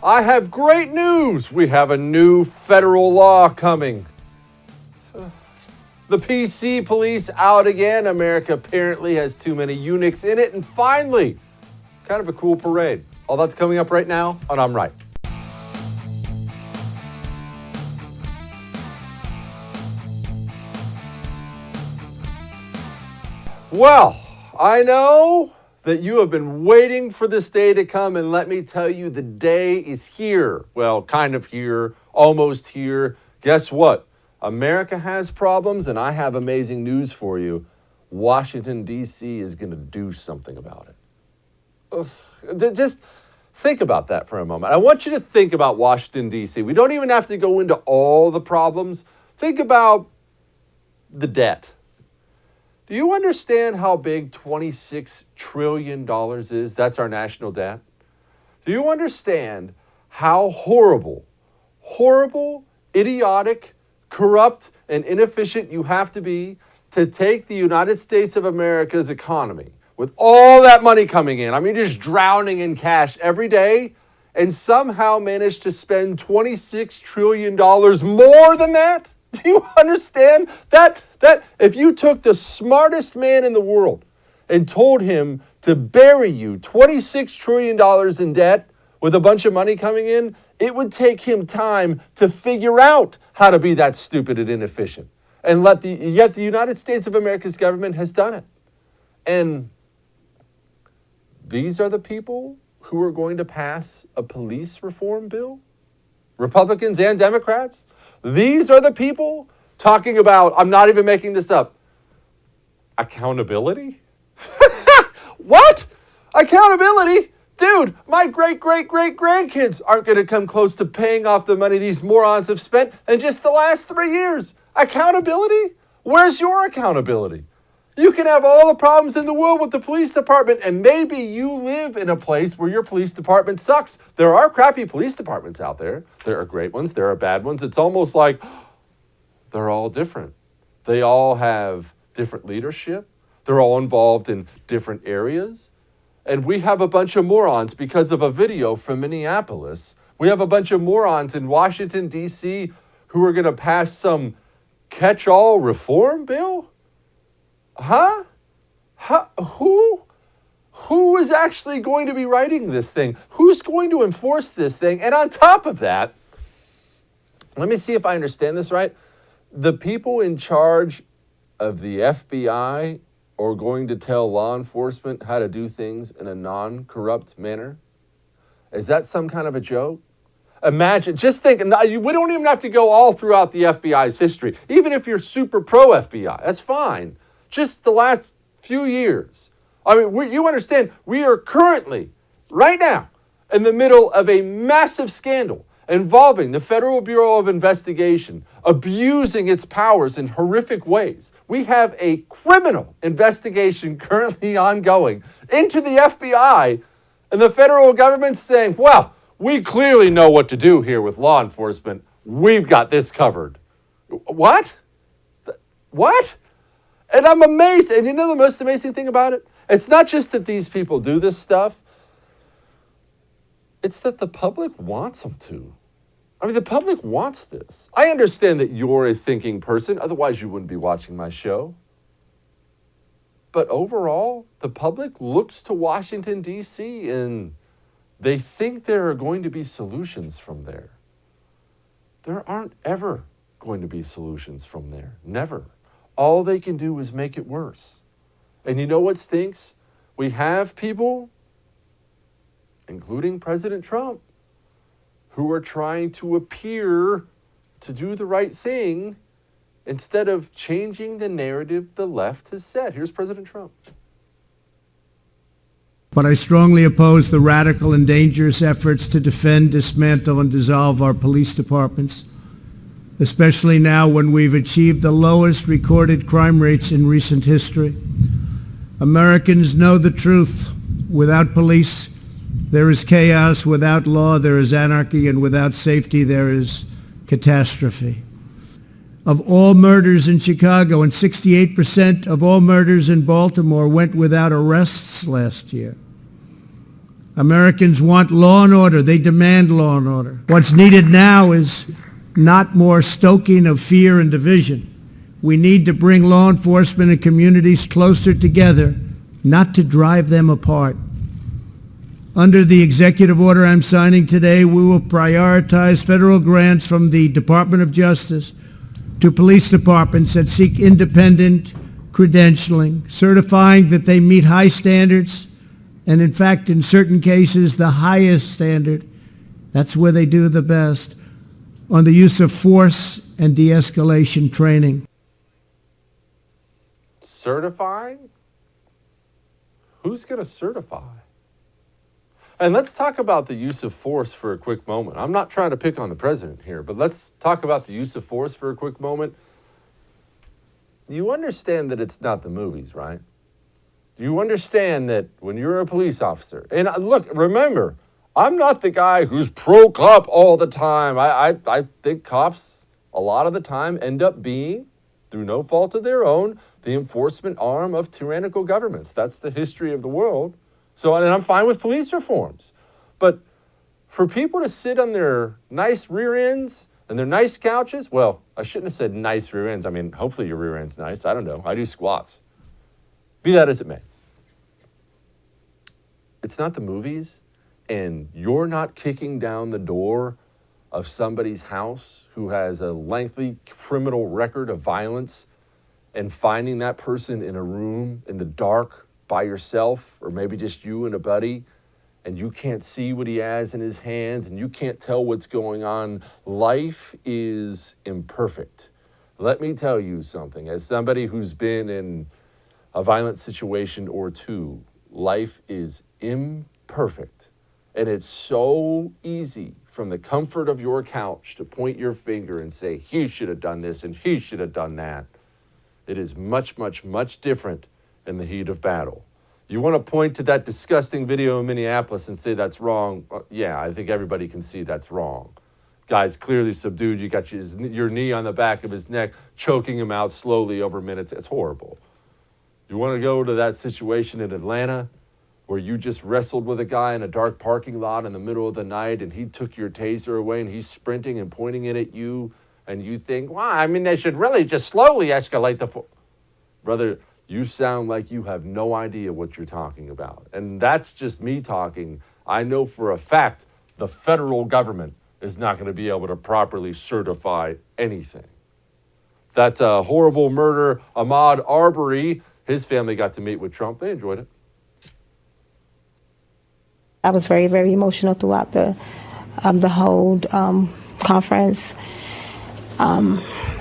I have great news. We have a new federal law coming. The PC police out again. America apparently has too many eunuchs in it. And finally, kind of a cool parade. All that's coming up right now on I'm Right. Well, I know that you have been waiting for this day to come, and let me tell you, the day is here. Well, kind of here, almost here. Guess what? America has problems, and I have amazing news for you. Washington, D.C. is going to do something about it. Ugh. Just think about that for a moment. I want you to think about Washington, D.C. We don't even have to go into all the problems. Think about the debt. Do you understand how big $26 trillion is? That's our national debt. Do you understand how horrible, idiotic, corrupt, and inefficient you have to be to take the United States of America's economy with all that money coming in, I mean, just drowning in cash every day, and somehow manage to spend $26 trillion more than that? Do you understand that if you took the smartest man in the world and told him to bury you $26 trillion in debt with a bunch of money coming in, it would take him time to figure out how to be that stupid and inefficient. And yet the United States of America's government has done it. And these are the people who are going to pass a police reform bill? Republicans and Democrats? These are the people talking about, I'm not even making this up, accountability? What? Accountability? Dude, my great-great-great-grandkids aren't going to come close to paying off the money these morons have spent in just the last 3 years. Accountability? Where's your accountability? You can have all the problems in the world with the police department, and maybe you live in a place where your police department sucks. There are crappy police departments out there. There are great ones. There are bad ones. It's almost like they're all different. They all have different leadership. They're all involved in different areas. And we have a bunch of morons because of a video from Minneapolis. We have a bunch of morons in Washington, D.C. who are going to pass some catch-all reform bill? Huh? Who is actually going to be writing this thing? Who's going to enforce this thing? And on top of that, let me see if I understand this right. The people in charge of the FBI are going to tell law enforcement how to do things in a non-corrupt manner? Is that some kind of a joke? Imagine, just think, we don't even have to go all throughout the FBI's history. Even if you're super pro-FBI, that's fine. Just the last few years. I mean, you understand, we are currently, right now, in the middle of a massive scandal involving the Federal Bureau of Investigation abusing its powers in horrific ways. We have a criminal investigation currently ongoing into the FBI, and the federal government's saying, well, we clearly know what to do here with law enforcement. We've got this covered. What? What? And I'm amazed. And you know the most amazing thing about it? It's not just that these people do this stuff. It's that the public wants them to. I mean, the public wants this. I understand that you're a thinking person. Otherwise, you wouldn't be watching my show. But overall, the public looks to Washington, D.C., and they think there are going to be solutions from there. There aren't ever going to be solutions from there. Never. All they can do is make it worse. And you know what stinks? We have people, including President Trump, who are trying to appear to do the right thing instead of changing the narrative the left has set. Here's President Trump. But I strongly oppose the radical and dangerous efforts to defend, dismantle, and dissolve our police departments, especially now when we've achieved the lowest recorded crime rates in recent history. Americans know the truth. Without police, there is chaos. Without law, there is anarchy. And without safety, there is catastrophe. Of all murders in Chicago, and 68% of all murders in Baltimore went without arrests last year. Americans want law and order. They demand law and order. What's needed now is not more stoking of fear and division. We need to bring law enforcement and communities closer together, not to drive them apart. Under the executive order I'm signing today, we will prioritize federal grants from the Department of Justice to police departments that seek independent credentialing, certifying that they meet high standards, and in fact, in certain cases, the highest standard. That's where they do the best, on the use of force and de-escalation training. Certifying? Who's going to certify? And let's talk about the use of force for a quick moment. I'm not trying to pick on the president here, but let's talk about the use of force for a quick moment. You understand that it's not the movies, right? You understand that when you're a police officer, and look, remember, I'm not the guy who's pro-cop all the time. I think cops, a lot of the time, end up being, through no fault of their own, the enforcement arm of tyrannical governments. That's the history of the world. So, and I'm fine with police reforms. But for people to sit on their nice rear ends and their nice couches, well, I shouldn't have said nice rear ends. I mean, hopefully your rear end's nice. I don't know. I do squats. Be that as it may. It's not the movies, and you're not kicking down the door of somebody's house who has a lengthy criminal record of violence and finding that person in a room in the dark by yourself, or maybe just you and a buddy, and you can't see what he has in his hands and you can't tell what's going on. Life is imperfect. Let me tell you something. As somebody who's been in a violent situation or two, life is imperfect. And it's so easy from the comfort of your couch to point your finger and say, he should have done this and he should have done that. It is much, much, much different in the heat of battle. You want to point to that disgusting video in Minneapolis and say that's wrong? Yeah, I think everybody can see that's wrong. Guy's clearly subdued. You got your knee on the back of his neck, choking him out slowly over minutes. It's horrible. You want to go to that situation in Atlanta where you just wrestled with a guy in a dark parking lot in the middle of the night and he took your taser away and he's sprinting and pointing it at you and you think, well, I mean, they should really just slowly escalate the force. Brother, you sound like you have no idea what you're talking about. And that's just me talking. I know for a fact the federal government is not going to be able to properly certify anything. That horrible murder, Ahmaud Arbery, his family got to meet with Trump. They enjoyed it. I was very, very emotional throughout the whole conference.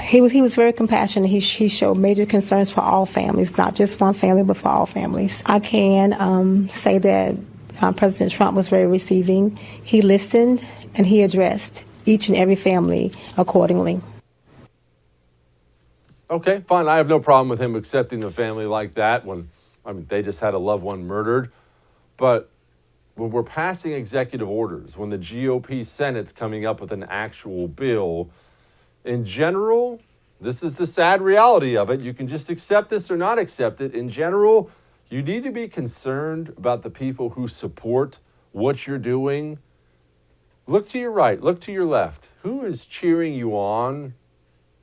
He was very compassionate. He showed major concerns for all families, not just one family, but for all families. I can say that President Trump was very receiving. He listened and he addressed each and every family accordingly. Okay, fine. I have no problem with him accepting a family like that when, I mean, they just had a loved one murdered. But when we're passing executive orders, when the GOP Senate's coming up with an actual bill, in general, this is the sad reality of it. You can just accept this or not accept it. In general, you need to be concerned about the people who support what you're doing. Look to your right, look to your left. Who is cheering you on?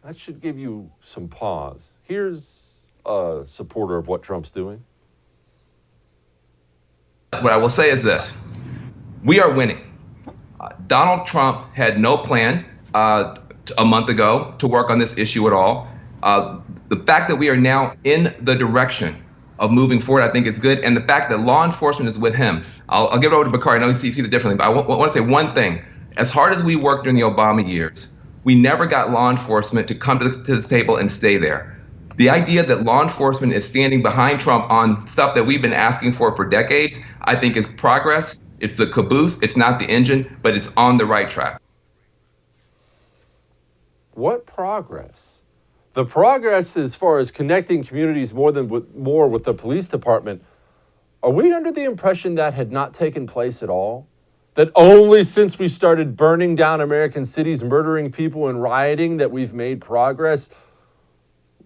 That should give you some pause. Here's a supporter of what Trump's doing. What I will say is this. We are winning. Donald Trump had no plan a month ago to work on this issue at all. The fact that we are now in the direction of moving forward, I think is good. And the fact that law enforcement is with him. I'll give it over to Bakari. I know you see it differently, but I want to say one thing. As hard as we worked during the Obama years, we never got law enforcement to come to this table and stay there. The idea that law enforcement is standing behind Trump on stuff that we've been asking for decades, I think is progress. It's the caboose. It's not the engine, but it's on the right track. What progress? The progress as far as connecting communities more with the police department, are we under the impression that had not taken place at all? That only since we started burning down American cities, murdering people and rioting that we've made progress?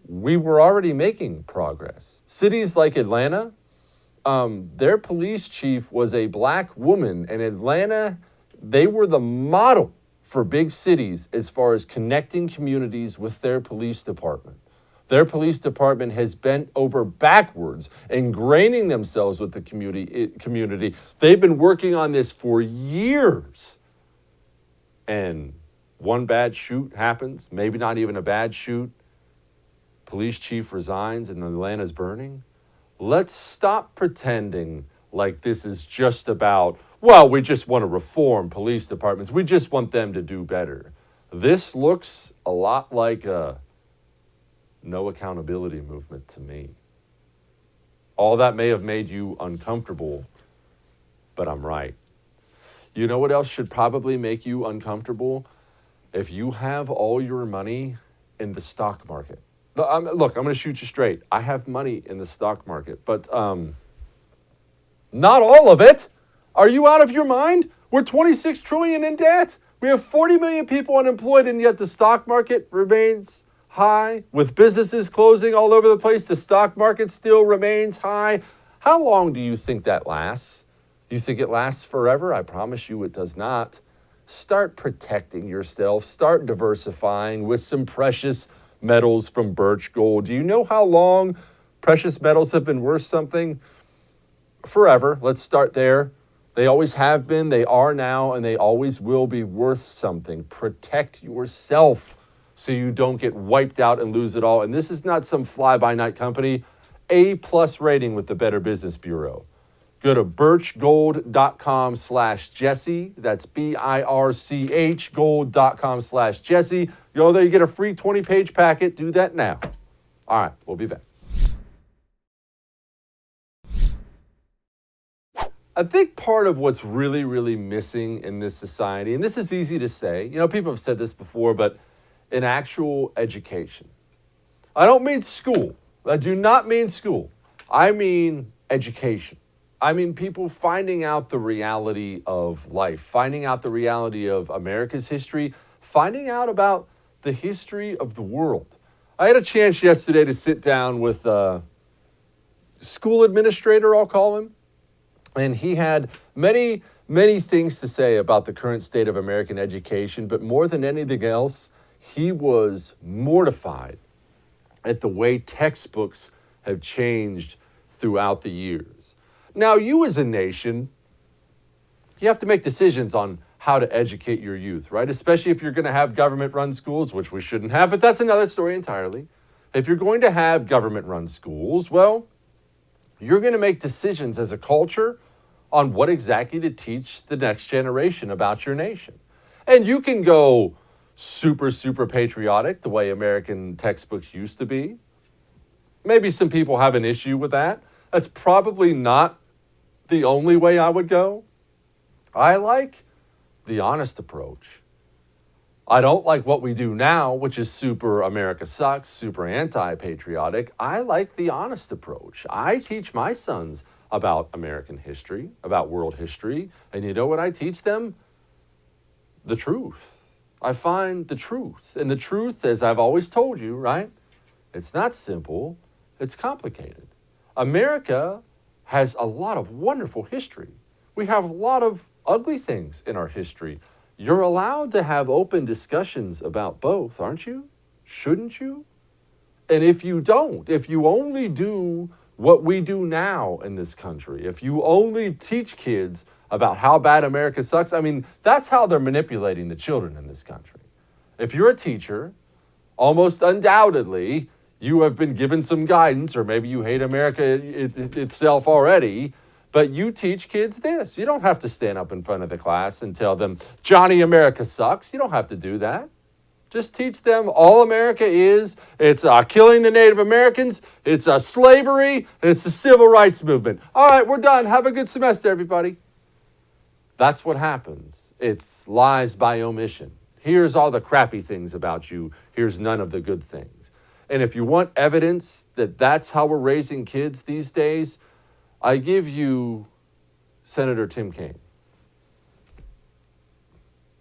We were already making progress. Cities like Atlanta their police chief was a black woman, and Atlanta, they were the model for big cities as far as connecting communities with their police department. Their police department has bent over backwards, ingraining themselves with the community. They've been working on this for years. And one bad shoot happens, maybe not even a bad shoot. Police chief resigns and Atlanta's burning. Let's stop pretending like this is just about, well, we just want to reform police departments. We just want them to do better. This looks a lot like a no accountability movement to me. All that may have made you uncomfortable, but I'm right. You know what else should probably make you uncomfortable? If you have all your money in the stock market. Look, I'm going to shoot you straight. I have money in the stock market, but not all of it. Are you out of your mind? We're $26 trillion in debt. We have 40 million people unemployed, and yet the stock market remains high. With businesses closing all over the place, the stock market still remains high. How long do you think that lasts? You think it lasts forever? I promise you it does not. Start protecting yourself. Start diversifying with some precious metals from birch gold. Do you know how long precious metals have been worth something? Forever. Let's start there. They always have been, they are now, and they always will be worth something. Protect yourself so you don't get wiped out and lose it all. And this is not some fly-by-night company. A+ rating with the Better Business Bureau. Go to birchgold.com/Jesse. That's BIRCH gold.com/Jesse. Go there, you get a free 20-page packet. Do that now. All right, we'll be back. I think part of what's really, really missing in this society, and this is easy to say, you know, people have said this before, but in actual education. I don't mean school. I do not mean school. I mean education. I mean people finding out the reality of life, finding out the reality of America's history, finding out about the history of the world. I had a chance yesterday to sit down with a school administrator, I'll call him, and he had many, many things to say about the current state of American education, but more than anything else, he was mortified at the way textbooks have changed throughout the years. Now, you as a nation, you have to make decisions on how to educate your youth, right? Especially if you're going to have government-run schools, which we shouldn't have, but that's another story entirely. If you're going to have government-run schools, well, you're going to make decisions as a culture on what exactly to teach the next generation about your nation. And you can go super, super patriotic, the way American textbooks used to be. Maybe some people have an issue with that. That's probably not the only way I would go. I like the honest approach. I don't like what we do now, which is super America sucks, super anti-patriotic. I like the honest approach. I teach my sons about American history, about world history, and you know what I teach them? The truth. I find the truth. And the truth, as I've always told you, right? It's not simple, it's complicated. America has a lot of wonderful history. We have a lot of ugly things in our history. You're allowed to have open discussions about both, aren't you? Shouldn't you? And if you don't, if you only do what we do now in this country, if you only teach kids about how bad America sucks, I mean, that's how they're manipulating the children in this country. If you're a teacher, almost undoubtedly, you have been given some guidance, or maybe you hate America itself already, but you teach kids this. You don't have to stand up in front of the class and tell them, Johnny, America sucks. You don't have to do that. Just teach them all America is. It's killing the Native Americans. It's slavery. And it's the civil rights movement. All right, we're done. Have a good semester, everybody. That's what happens. It's lies by omission. Here's all the crappy things about you. Here's none of the good things. And if you want evidence that that's how we're raising kids these days, I give you Senator Tim Kaine.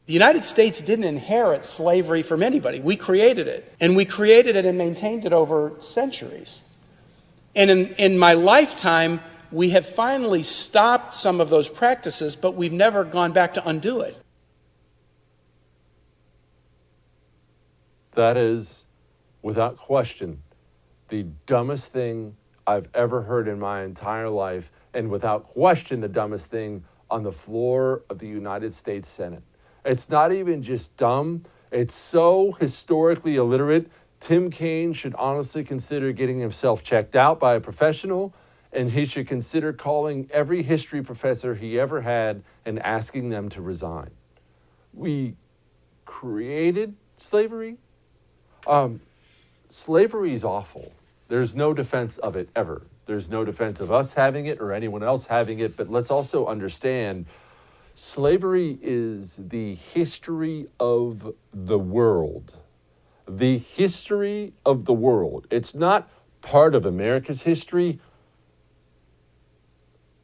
The United States didn't inherit slavery from anybody. We created it. And we created it and maintained it over centuries. And in my lifetime, we have finally stopped some of those practices, but we've never gone back to undo it. That is, without question, the dumbest thing I've ever heard in my entire life, and without question the dumbest thing on the floor of the United States Senate. It's not even just dumb, it's so historically illiterate. Tim Kaine should honestly consider getting himself checked out by a professional, and he should consider calling every history professor he ever had and asking them to resign. We created slavery. Slavery is awful. There's no defense of it ever. There's no defense of us having it or anyone else having it, but let's also understand slavery is the history of the world. The history of the world. It's not part of America's history.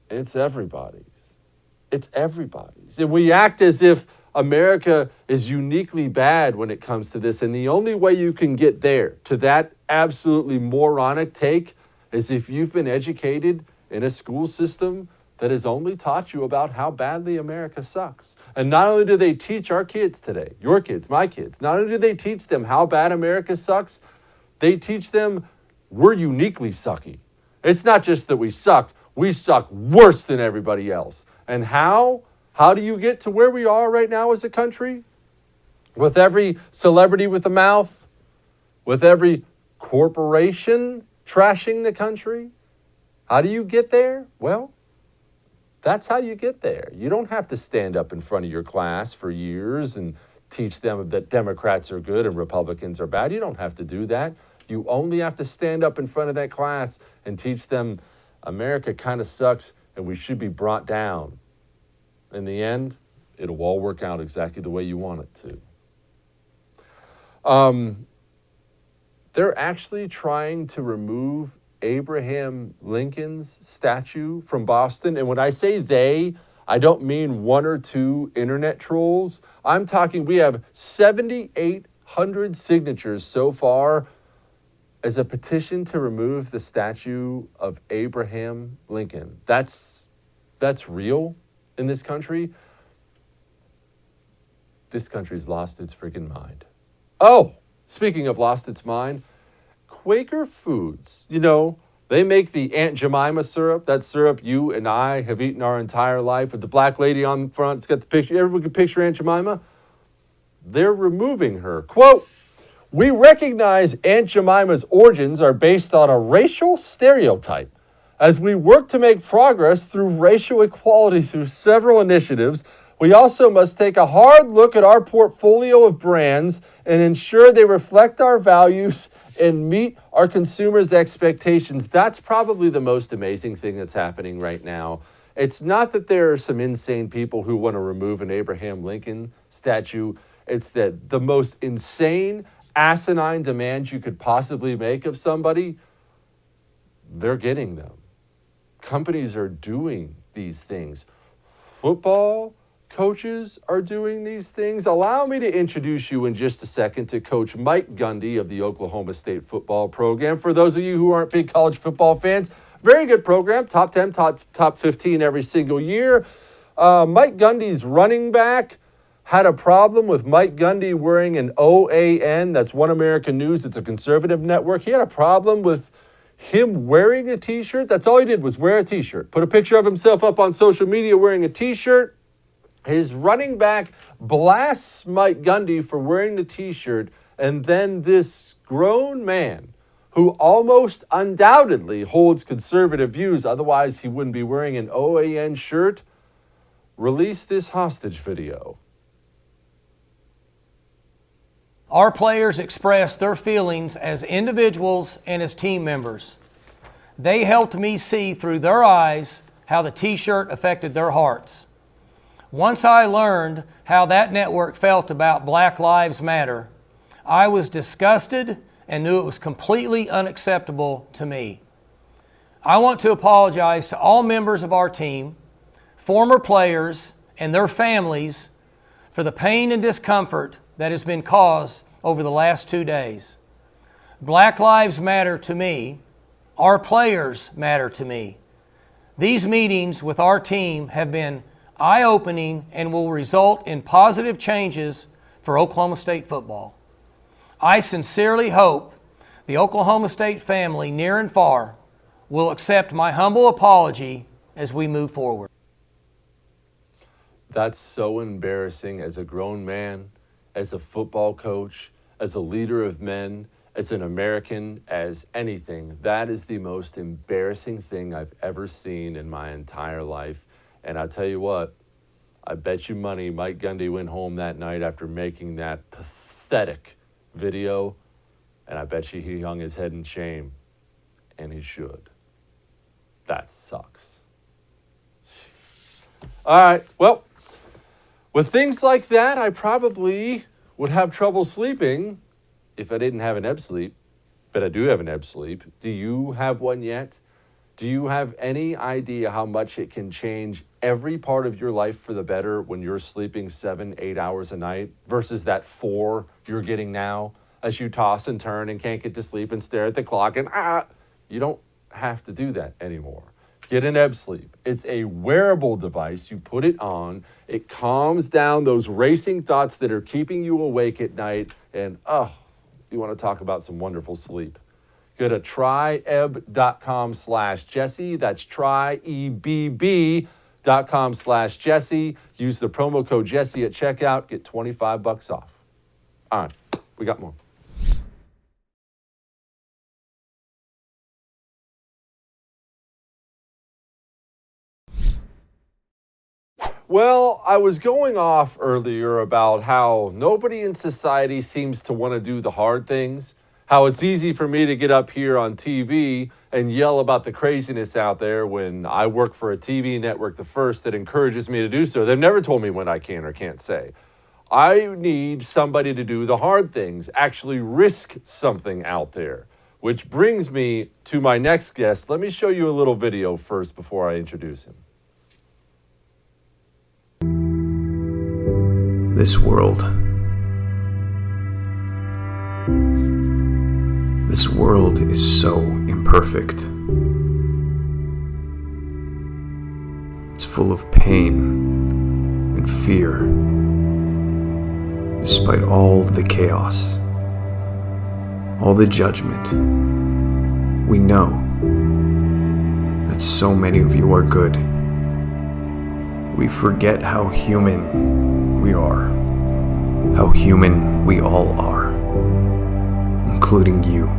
It's everybody's. It's everybody's. And we act as if America is uniquely bad when it comes to this. And the only way you can get there, to that absolutely moronic take, is if you've been educated in a school system that has only taught you about how badly America sucks. And not only do they teach our kids today, your kids, my kids, not only do they teach them how bad America sucks, they teach them we're uniquely sucky. It's not just that we suck worse than everybody else. And how? How do you get to where we are right now as a country? With every celebrity with a mouth, with every corporation trashing the country. How do you get there? Well, that's how you get there. You don't have to stand up in front of your class for years and teach them that Democrats are good and Republicans are bad. You don't have to do that. You only have to stand up in front of that class and teach them America kind of sucks and we should be brought down. In the end, it'll all work out exactly the way you want it to. They're actually trying to remove Abraham Lincoln's statue from Boston. And when I say they, I don't mean one or two internet trolls. I'm talking, we have 7,800 signatures so far as a petition to remove the statue of Abraham Lincoln. That's real in this country. This country's lost its freaking mind. Oh, speaking of lost its mind, Quaker Foods, they make the Aunt Jemima syrup, that syrup you and I have eaten our entire life with the black lady on the front. It's got the picture. Everyone can picture Aunt Jemima. They're removing her. Quote, "We recognize Aunt Jemima's origins are based on a racial stereotype. As we work to make progress through racial equality through several initiatives, we also must take a hard look at our portfolio of brands and ensure they reflect our values and meet our consumers' expectations." That's probably the most amazing thing that's happening right now. It's not that there are some insane people who want to remove an Abraham Lincoln statue. It's that the most insane, asinine demands you could possibly make of somebody, they're getting them. Companies are doing these things. Football coaches are doing these things. Allow me to introduce you in just a second to Coach Mike Gundy of the Oklahoma State football program. For those of you who aren't big college football fans, very good program, top 10, top 15 every single year. Mike Gundy's running back had a problem with Mike Gundy wearing an OAN. That's One American News. It's a conservative network. He had a problem with him wearing a T-shirt. That's all he did was wear a T-shirt. Put a picture of himself up on social media wearing a T-shirt. His running back blasts Mike Gundy for wearing the T-shirt, and then this grown man who almost undoubtedly holds conservative views, otherwise he wouldn't be wearing an OAN shirt, released this hostage video. Our players expressed their feelings as individuals and as team members. They helped me see through their eyes how the T-shirt affected their hearts. Once I learned how that network felt about Black Lives Matter, I was disgusted and knew it was completely unacceptable to me. I want to apologize to all members of our team, former players, and their families for the pain and discomfort that has been caused over the last 2 days. Black lives matter to me. Our players matter to me. These meetings with our team have been eye-opening and will result in positive changes for Oklahoma State football. I sincerely hope the Oklahoma State family, near and far, will accept my humble apology as we move forward. That's so embarrassing as a grown man, as a football coach, as a leader of men, as an American, as anything. That is the most embarrassing thing I've ever seen in my entire life. And I'll tell you what, I bet you money Mike Gundy went home that night after making that pathetic video, and I bet you he hung his head in shame, and he should. That sucks. All right, well, with things like that, I probably would have trouble sleeping if I didn't have an ebb sleep, but I do have an ebb sleep. Do you have one yet? Do you have any idea how much it can change every part of your life for the better when you're sleeping 7-8 hours a night versus that 4 you're getting now as you toss and turn and can't get to sleep and stare at the clock and you don't have to do that anymore. Get an ebb sleep. It's a wearable device. You put it on. It calms down those racing thoughts that are keeping you awake at night. And, you want to talk about some wonderful sleep. Go to tryebb.com/Jesse. That's tryebb.com/Jesse. Use the promo code Jesse at checkout. Get $25 off. All right, we got more. Well, I was going off earlier about how nobody in society seems to want to do the hard things, how it's easy for me to get up here on TV and yell about the craziness out there when I work for a TV network, the first that encourages me to do so. They've never told me what I can or can't say. I need somebody to do the hard things, actually risk something out there, which brings me to my next guest. Let me show you a little video first before I introduce him. This world is so imperfect. It's full of pain and fear. Despite all the chaos, all the judgment, we know that so many of you are good. We forget how human we are, how human we all are, including you.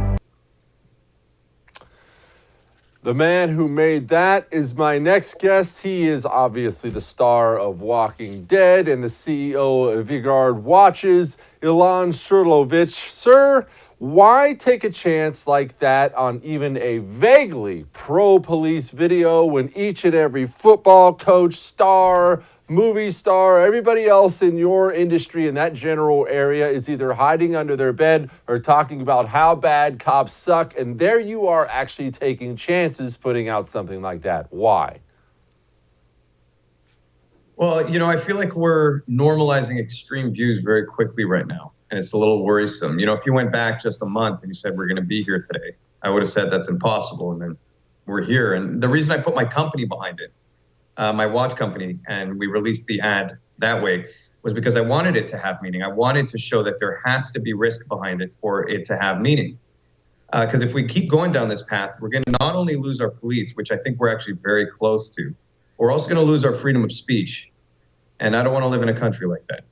The man who made that is my next guest. He is obviously the star of Walking Dead and the CEO of Vigard Watches, Ilan SRULOVICZ. Sir, why take a chance like that on even a vaguely pro-police video when each and every football coach, star, movie star, everybody else in your industry in that general area is either hiding under their bed or talking about how bad cops suck, and there you are actually taking chances putting out something like that? Why? Well, I feel like we're normalizing extreme views very quickly right now, and it's a little worrisome. If you went back just a month and you said we're going to be here today, I would have said that's impossible, and then we're here. And the reason I put my company behind it, my watch company, and we released the ad that way, was because I wanted it to have meaning. I wanted to show that there has to be risk behind it for it to have meaning. Because if we keep going down this path, we're going to not only lose our police, which I think we're actually very close to, we're also going to lose our freedom of speech. And I don't want to live in a country like that.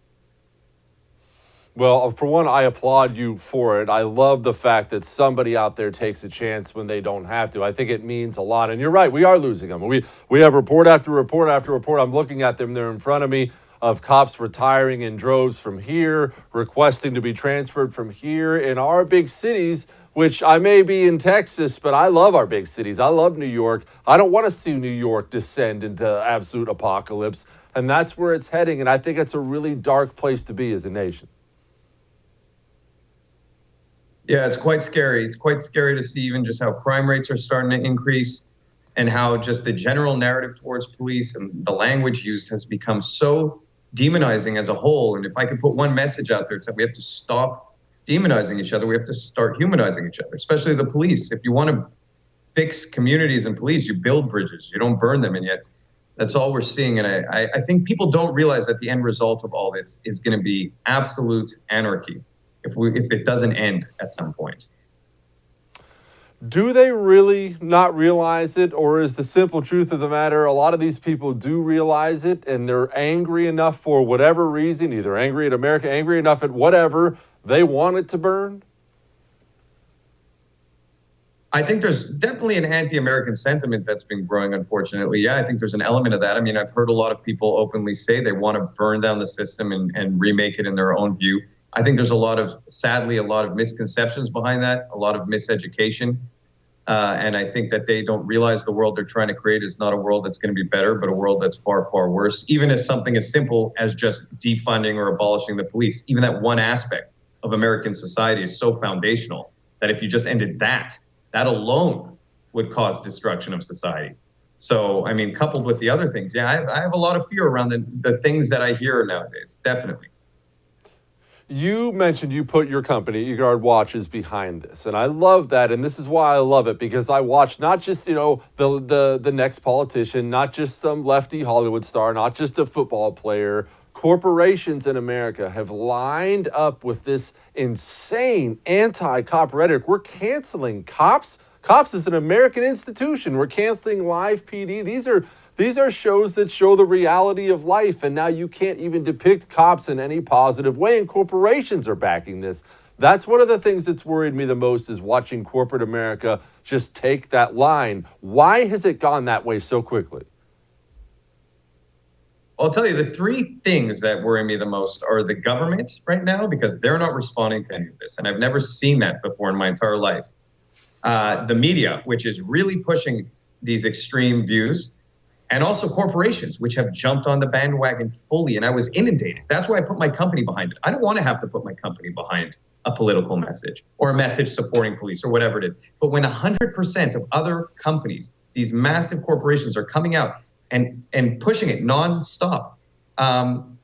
Well, for one, I applaud you for it. I love the fact that somebody out there takes a chance when they don't have to. I think it means a lot. And you're right, we are losing them. We have report after report after report. I'm looking at them. They're in front of me, of cops retiring in droves from here, requesting to be transferred from here in our big cities, which I may be in Texas, but I love our big cities. I love New York. I don't want to see New York descend into absolute apocalypse. And that's where it's heading. And I think it's a really dark place to be as a nation. Yeah, it's quite scary. It's quite scary to see even just how crime rates are starting to increase and how just the general narrative towards police and the language used has become so demonizing as a whole. And if I could put one message out there, it's that we have to stop demonizing each other. We have to start humanizing each other, especially the police. If you want to fix communities and police. You build bridges. You don't burn them. And yet that's all we're seeing. And I think people don't realize that the end result of all this is going to be absolute anarchy if it doesn't end at some point. Do they really not realize it, or is the simple truth of the matter a lot of these people do realize it and they're angry enough for whatever reason, either angry at America, angry enough at whatever, they want it to burn? I think there's definitely an anti-American sentiment that's been growing, unfortunately. Yeah, I think there's an element of that. I mean, I've heard a lot of people openly say they want to burn down the system and remake it in their own view. I think there's sadly, a lot of misconceptions behind that, a lot of miseducation. And I think that they don't realize the world they're trying to create is not a world that's going to be better, but a world that's far, far worse. Even as something as simple as just defunding or abolishing the police, even that one aspect of American society is so foundational that if you just ended that alone would cause destruction of society. So, I mean, coupled with the other things, yeah, I have a lot of fear around the things that I hear nowadays, definitely. You mentioned you put your company, eGuard Watches, behind this, and I love that, and this is why I love it, because I watch not just, the next politician, not just some lefty Hollywood star, not just a football player. Corporations in America have lined up with this insane anti-cop rhetoric. We're canceling cops. Cops is an American institution. We're canceling live PD. These are shows that show the reality of life, and now you can't even depict cops in any positive way, and corporations are backing this. That's one of the things that's worried me the most, is watching corporate America just take that line. Why has it gone that way so quickly? I'll tell you, the three things that worry me the most are the government right now, because they're not responding to any of this, and I've never seen that before in my entire life. The media, which is really pushing these extreme views, and also corporations, which have jumped on the bandwagon fully, and I was inundated. That's why I put my company behind it. I don't want to have to put my company behind a political message or a message supporting police or whatever it is. But when 100% of other companies, these massive corporations, are coming out and pushing it nonstop,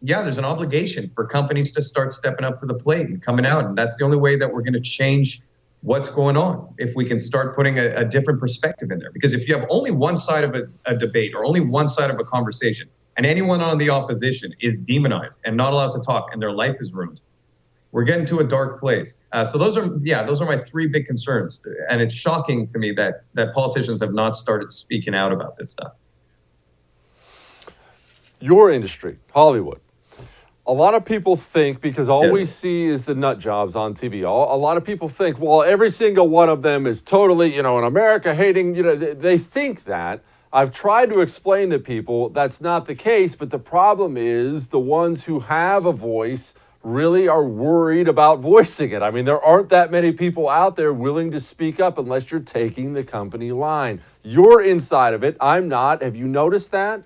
there's an obligation for companies to start stepping up to the plate and coming out. And that's the only way that we're going to change what's going on, if we can start putting a different perspective in there. Because if you have only one side of a debate or only one side of a conversation, and anyone on the opposition is demonized and not allowed to talk and their life is ruined, we're getting to a dark place. So those are my three big concerns. And it's shocking to me that politicians have not started speaking out about this stuff. Your industry, Hollywood. A lot of people think, because all we see is the nut jobs on TV, a lot of people think, well, every single one of them is totally, an America hating, they think that. I've tried to explain to people that's not the case, but the problem is the ones who have a voice really are worried about voicing it. I mean, there aren't that many people out there willing to speak up unless you're taking the company line. You're inside of it. I'm not. Have you noticed that?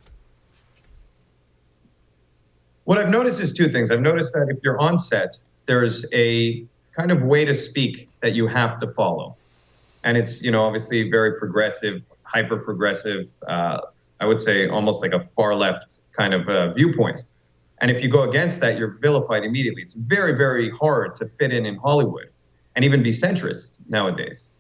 What I've noticed is two things. I've noticed that if you're on set, there's a kind of way to speak that you have to follow. And it's, obviously very progressive, hyper-progressive, I would say almost like a far left kind of viewpoint. And if you go against that, you're vilified immediately. It's very, very hard to fit in Hollywood and even be centrist nowadays.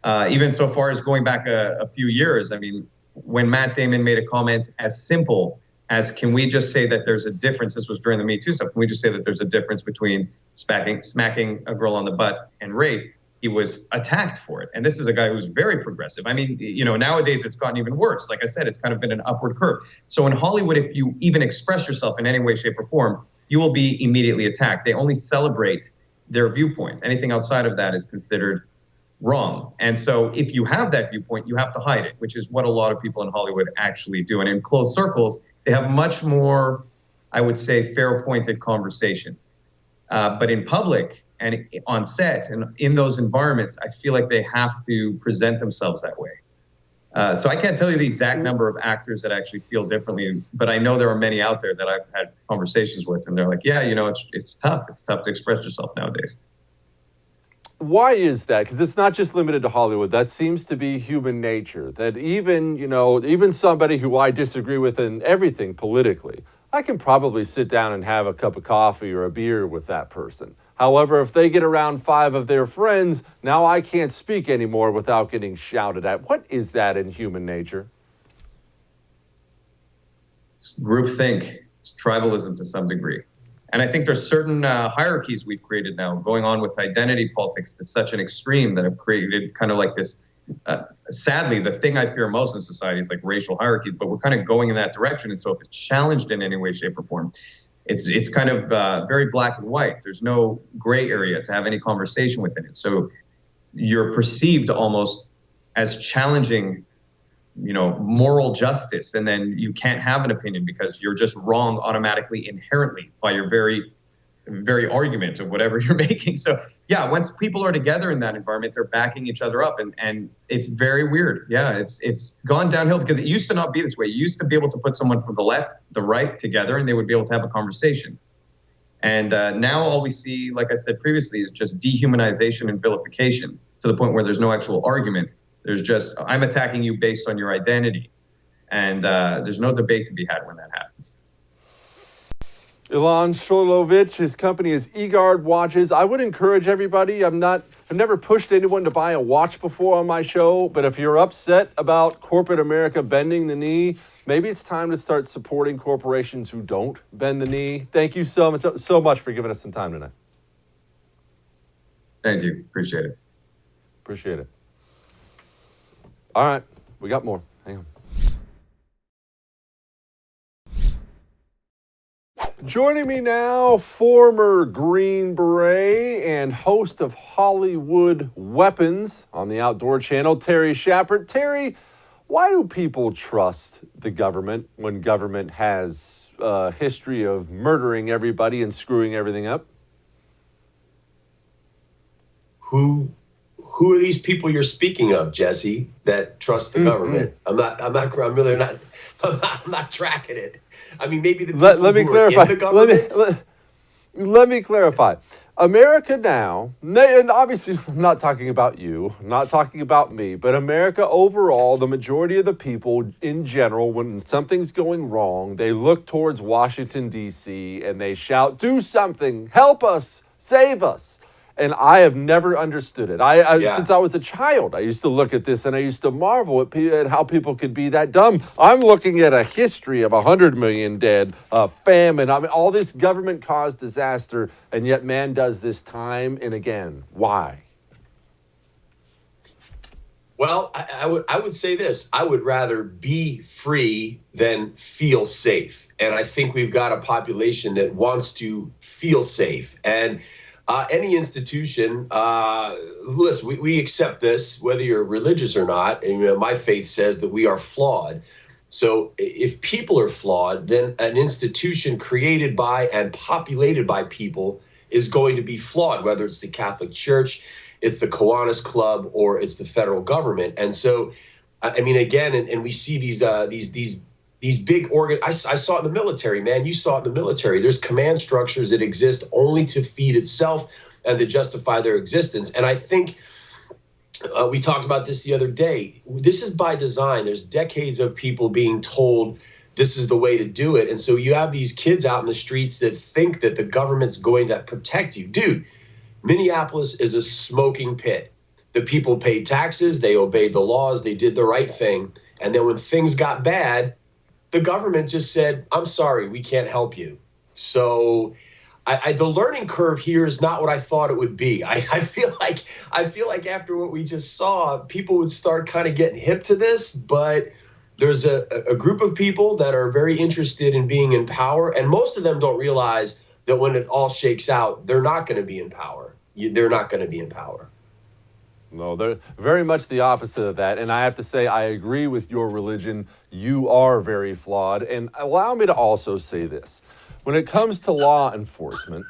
Even so far as going back a few years, I mean, when Matt Damon made a comment as simple as, can we just say that there's a difference, this was during the Me Too stuff, can we just say that there's a difference between smacking a girl on the butt and rape? He was attacked for it. And this is a guy who's very progressive. I mean, nowadays it's gotten even worse. Like I said, it's kind of been an upward curve. So in Hollywood, if you even express yourself in any way, shape, or form, you will be immediately attacked. They only celebrate their viewpoint. Anything outside of that is considered wrong. And so if you have that viewpoint, you have to hide it, which is what a lot of people in Hollywood actually do. And in closed circles, they have much more, I would say, fair-pointed conversations. But in public and on set and in those environments, I feel like they have to present themselves that way. So I can't tell you the exact number of actors that actually feel differently, but I know there are many out there that I've had conversations with, and they're like, yeah, it's tough. It's tough to express yourself nowadays. Why is that? Because it's not just limited to Hollywood. That seems to be human nature. That even somebody who I disagree with in everything politically, I can probably sit down and have a cup of coffee or a beer with that person. However, if they get around 5 of their friends, now I can't speak anymore without getting shouted at. What is that in human nature? It's groupthink. It's tribalism to some degree. And I think there's certain hierarchies we've created now going on with identity politics to such an extreme that have created kind of like this, sadly, the thing I fear most in society is like racial hierarchies, but we're kind of going in that direction. And so if it's challenged in any way, shape, or form, it's kind of very black and white. There's no gray area to have any conversation within it. So you're perceived almost as challenging, moral justice, and then you can't have an opinion because you're just wrong automatically, inherently, by your very, very argument of whatever you're making. So yeah, once people are together in that environment, they're backing each other up, and it's very weird. Yeah, it's gone downhill because it used to not be this way. You used to be able to put someone from the left, the right together, and they would be able to have a conversation. And now all we see, like I said previously, is just dehumanization and vilification to the point where there's no actual argument. There's just, I'm attacking you based on your identity. And there's no debate to be had when that happens. Ilan SRULOVICZ, his company is eGuard watches. I would encourage everybody, I've never pushed anyone to buy a watch before on my show, but if you're upset about corporate America bending the knee, maybe it's time to start supporting corporations who don't bend the knee. Thank you so much for giving us some time tonight. Thank you. Appreciate it. Appreciate it. All right, we got more. Hang on. Joining me now, former Green Beret and host of Hollywood Weapons on the Outdoor Channel, Terry SCHAPPERT. Terry, why do people trust the government when government has a history of murdering everybody and screwing everything up? Who are these people you're speaking of, Jesse, that trust the government? I'm not tracking it. I mean, maybe the people let me who clarify. are in the government. Let me clarify. America now, and obviously I'm not talking about you, I'm not talking about me, but America overall, the majority of the people in general, when something's going wrong, they look towards Washington, D.C., and they shout, do something, help us, save us. And I have never understood it. Since I was a child, I used to look at this and I used to marvel at how people could be that dumb. I'm looking at a history of 100 million dead, famine, all this government-caused disaster, and yet man does this time and again. Why? Well, I would say this. I would rather be free than feel safe. And I think we've got a population that wants to feel safe. And any institution, listen, we accept this, whether you're religious or not. And my faith says that we are flawed. So if people are flawed, then an institution created by and populated by people is going to be flawed, whether it's the Catholic Church, it's the Kiwanis Club, or it's the federal government. And so, I mean, again, and we see these big I saw it in the military, man. You saw it in the military. There's command structures that exist only to feed itself and to justify their existence. And I think we talked about this the other day. This is by design. There's decades of people being told this is the way to do it. And so you have these kids out in the streets that think that the government's going to protect you. Dude, Minneapolis is a smoking pit. The people paid taxes. They obeyed the laws. They did the right thing. And then when things got bad, the government just said, I'm sorry, we can't help you. So the learning curve here is not what I thought it would be. I feel like after what we just saw, people would start kind of getting hip to this, but there's a group of people that are very interested in being in power, and most of them don't realize that when it all shakes out, they're not going to be in power. They're not going to be in power. No, they're very much the opposite of that. And I have to say, I agree with your religion. You are very flawed. And allow me to also say this. When it comes to law enforcement,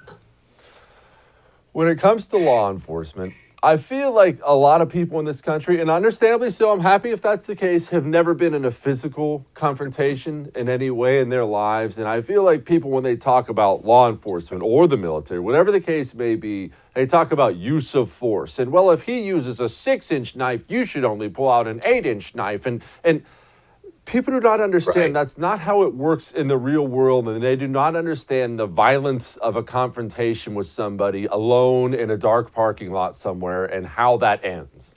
I feel like a lot of people in this country, and understandably so, I'm happy if that's the case, have never been in a physical confrontation in any way in their lives. And I feel like people, when they talk about law enforcement or the military, whatever the case may be, they talk about use of force. And, well, if he uses a 6-inch knife, you should only pull out an 8-inch knife. And People do not understand Right. that's not how it works in the real world, and they do not understand the violence of a confrontation with somebody alone in a dark parking lot somewhere and how that ends.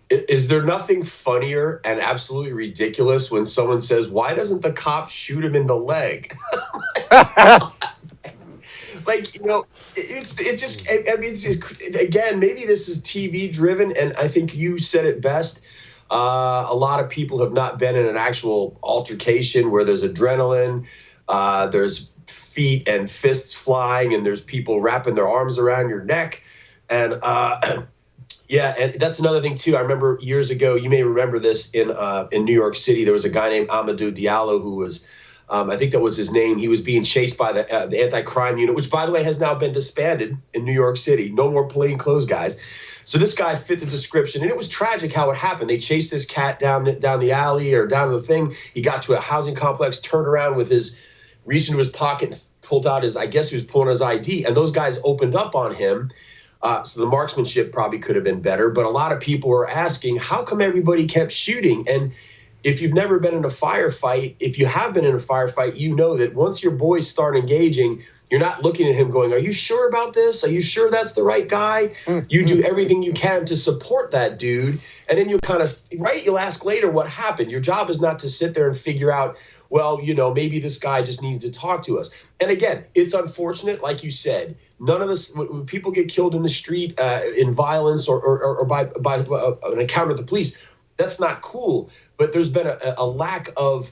Is there nothing funnier and absolutely ridiculous when someone says, "Why doesn't the cop shoot him in the leg?" Like, it's just, I mean, again, maybe this is TV driven, and I think you said it best. A lot of people have not been in an actual altercation where there's adrenaline, there's feet and fists flying, and there's people wrapping their arms around your neck. And yeah, and that's another thing too. I remember years ago, you may remember this in New York City, there was a guy named Amadou Diallo who was, I think that was his name. He was being chased by the anti-crime unit, which, by the way, has now been disbanded in New York City. No more plainclothes guys. So this guy fit the description, and it was tragic how it happened. They chased this cat down the alley or down the thing. He got to a housing complex, turned around with reached into his pocket, pulled out I guess he was pulling his ID, and those guys opened up on him. So the marksmanship probably could have been better, but a lot of people were asking, how come everybody kept shooting? And if you've never been in a firefight, if you have been in a firefight, you know that once your boys start engaging, you're not looking at him going, "Are you sure about this? Are you sure that's the right guy?" You do everything you can to support that dude. And then you'll you'll ask later what happened. Your job is not to sit there and figure out, well, maybe this guy just needs to talk to us. And again, it's unfortunate, like you said, none of this, when people get killed in the street in violence or by an encounter with the police, that's not cool. But there's been a lack of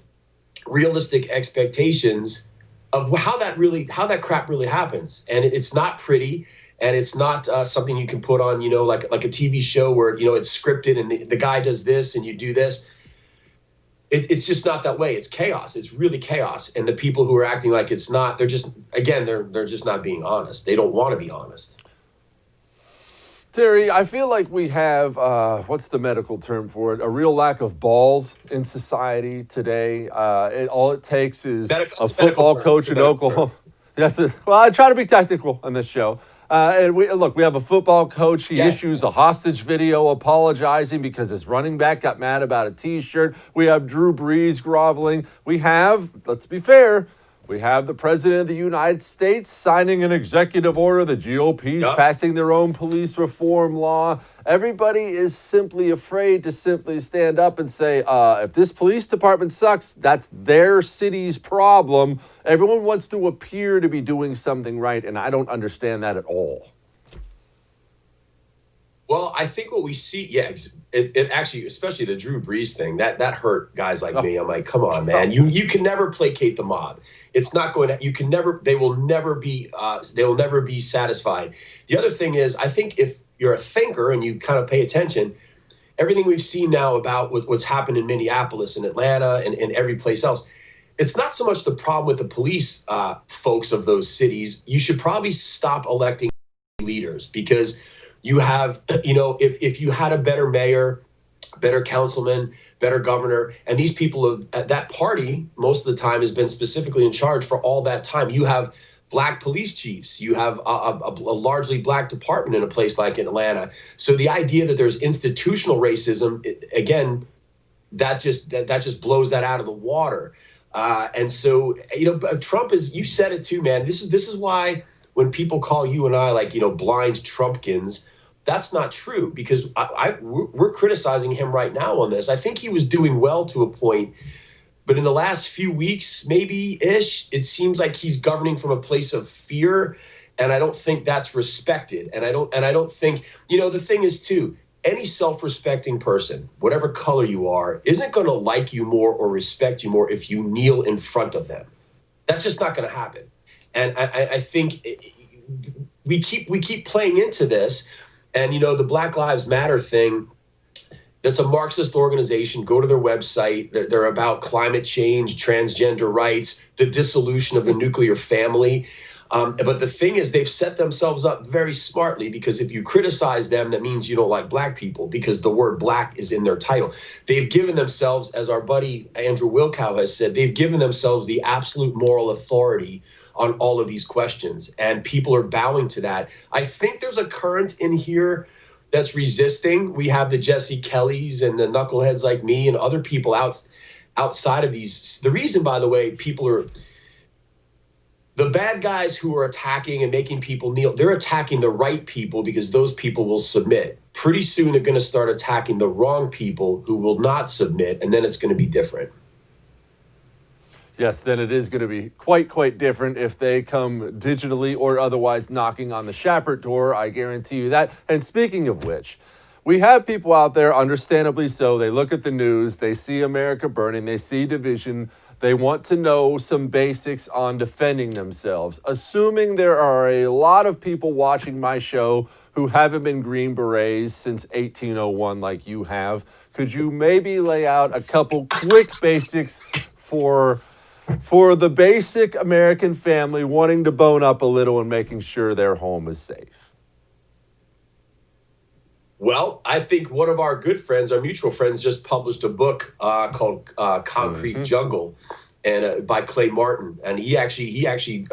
realistic expectations of how that crap really happens. And it's not pretty, and it's not something you can put on, like a TV show where, it's scripted and the guy does this and you do this. It's just not that way. It's chaos. It's really chaos. And the people who are acting like it's not, they're just not being honest. They don't want to be honest. Terry, I feel like we have, what's the medical term for it? A real lack of balls in society today. All it takes is a football coach in Oklahoma. Well, I try to be technical on this show. And we have a football coach. He issues a hostage video apologizing because his running back got mad about a T-shirt. We have Drew Brees groveling. We have, let's be fair, we have the President of the United States signing an executive order. The GOP's passing their own police reform law. Everybody is simply afraid to simply stand up and say, if this police department sucks, that's their city's problem. Everyone wants to appear to be doing something right, and I don't understand that at all. Well, I think what we see, it actually, especially the Drew Brees thing, that hurt guys like me. I'm like, come on, man. You can never placate the mob. It's not going to, they will never be satisfied. The other thing is, I think if you're a thinker and you kind of pay attention, everything we've seen now about what's happened in Minneapolis and Atlanta and every place else, it's not so much the problem with the police folks of those cities. You should probably stop electing leaders, because you have, if you had a better mayor, better councilman, better governor, and these people at that party most of the time has been specifically in charge for all that time. You have black police chiefs. You have a largely black department in a place like Atlanta. So the idea that there's institutional racism, again, that just blows that out of the water. And so, Trump is, you said it too, man. This is why when people call you and I blind Trumpkins, that's not true, because we're criticizing him right now on this. I think he was doing well to a point, but in the last few weeks, maybe-ish, it seems like he's governing from a place of fear, and I don't think that's respected. And I don't think, the thing is too, any self-respecting person, whatever color you are, isn't going to like you more or respect you more if you kneel in front of them. That's just not going to happen. And I think we keep playing into this. And, the Black Lives Matter thing, that's a Marxist organization. Go to their website. They're about climate change, transgender rights, the dissolution of the nuclear family. But the thing is, they've set themselves up very smartly, because if you criticize them, that means you don't like black people, because the word black is in their title. They've given themselves, as our buddy Andrew Wilkow has said, they've given themselves the absolute moral authority on all of these questions, and people are bowing to that. I think there's a current in here that's resisting. We have the Jesse Kellys and the knuckleheads like me and other people outside of these. The reason, by the way, people are the bad guys who are attacking and making people kneel. They're attacking the right people because those people will submit. Pretty soon they're going to start attacking the wrong people who will not submit, and then it's going to be different. Yes, then it is going to be quite different if they come digitally or otherwise knocking on the SCHAPPERT door. I guarantee you that. And speaking of which, we have people out there, understandably so. They look at the news, they see America burning, they see division. They want to know some basics on defending themselves. Assuming there are a lot of people watching my show who haven't been Green Berets since 1801 like you have, could you maybe lay out a couple quick basics for the basic American family wanting to bone up a little and making sure their home is safe? Well, I think one of our good friends, our mutual friends, just published a book called Concrete Jungle, and by Clay Martin. And he actually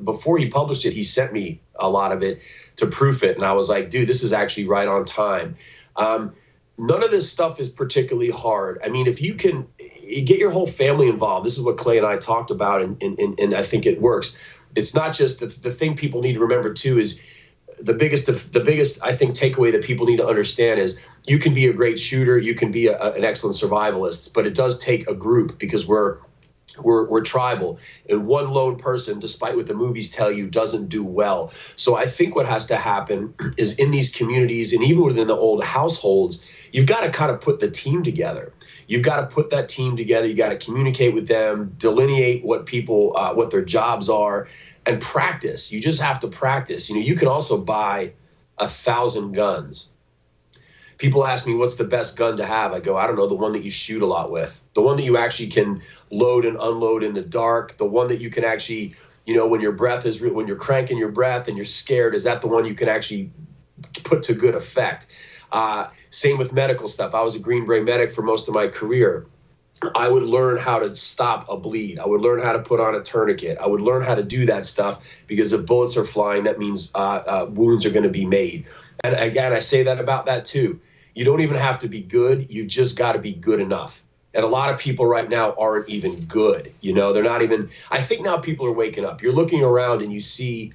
before he published it, he sent me a lot of it to proof it. And I was like, dude, this is actually right on time. None of this stuff is particularly hard. I mean, if you can get your whole family involved, this is what Clay and I talked about, and I think it works. It's not just the thing people need to remember too is the biggest I think takeaway that people need to understand is you can be a great shooter, you can be an excellent survivalist, but it does take a group because we're tribal, and one lone person, despite what the movies tell you, doesn't do well. So I think what has to happen is in these communities and even within the old households, you've got to kind of put the team together. You've got to put that team together. You got to communicate with them, delineate what people, what their jobs are, and practice. You just have to practice. You know, you can also buy 1,000 guns. People ask me, what's the best gun to have? I go, I don't know, the one that you shoot a lot with, the one that you actually can load and unload in the dark, the one that you can actually, you know, when your breath is, when you're cranking your breath and you're scared, is that the one you can actually put to good effect? Same with medical stuff. I was a Green Beret medic for most of my career. I would learn how to stop a bleed. I would learn how to put on a tourniquet. I would learn how to do that stuff because if bullets are flying, that means wounds are going to be made. And again, I say that about that too. You don't even have to be good. You just got to be good enough. And a lot of people right now aren't even good. You know, they're not even, I think now people are waking up. You're looking around and you see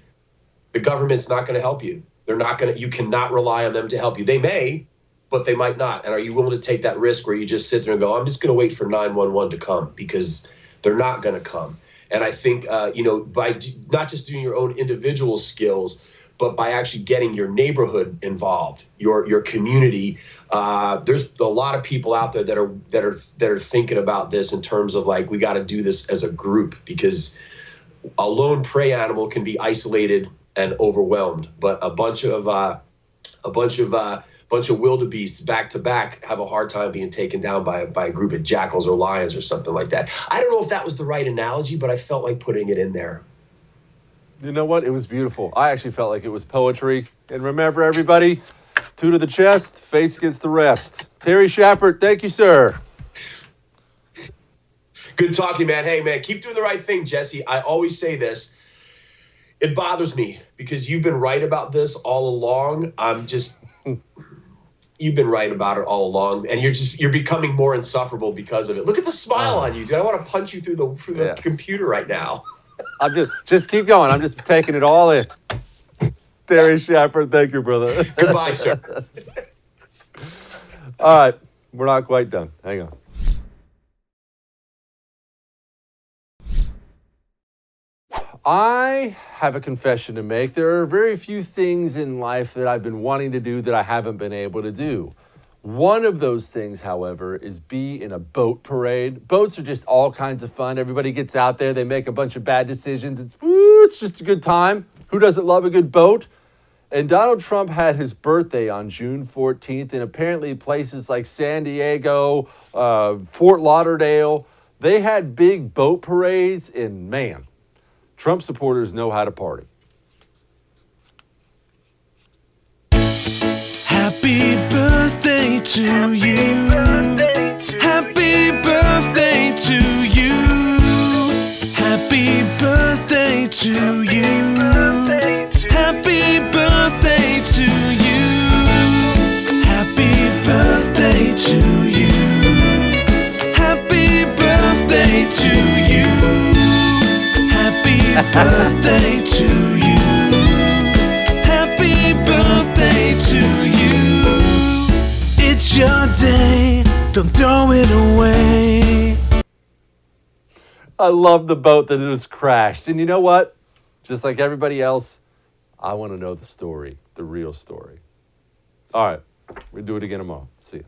the government's not going to help you. They're not going to, you cannot rely on them to help you. They may, but they might not. And are you willing to take that risk where you just sit there and go, I'm just going to wait for 911 to come, because they're not going to come. And I think, you know, by not just doing your own individual skills, but by actually getting your neighborhood involved, your community. There's a lot of people out there that are thinking about this in terms of like, we got to do this as a group, because a lone prey animal can be isolated and overwhelmed, but a bunch of wildebeests back to back have a hard time being taken down by a group of jackals or lions or something like that. I don't know if that was the right analogy, but I felt like putting it in there. You know what? It was beautiful. I actually felt like it was poetry. And remember, everybody, two to the chest, face against the rest. Terry Schappert, thank you, sir. Good talking, man. Hey, man, keep doing the right thing, Jesse. I always say this. It bothers me because you've been right about this all along. You've been right about it all along, and you're becoming more insufferable because of it. Look at the smile on you, dude. I want to punch you through the computer right now. I'm just keep going. I'm just taking it all in. Terry Schappert, thank you, brother. Goodbye, sir. All right, we're not quite done. Hang on. I have a confession to make. There are very few things in life that I've been wanting to do that I haven't been able to do. One of those things, however, is be in a boat parade. Boats are just all kinds of fun. Everybody gets out there. They make a bunch of bad decisions. It's just a good time. Who doesn't love a good boat? And Donald Trump had his birthday on June 14th, and apparently places like San Diego, Fort Lauderdale, they had big boat parades, and man, Trump supporters know how to party. Happy birthday to you. Happy birthday to you. Happy birthday to you. Happy birthday to you. birthday to you. Happy birthday to you. It's your day, don't throw it away. I love the boat that was crashed. And you know what? Just like everybody else, I want to know the story, the real story. All right, we'll do it again tomorrow. See ya.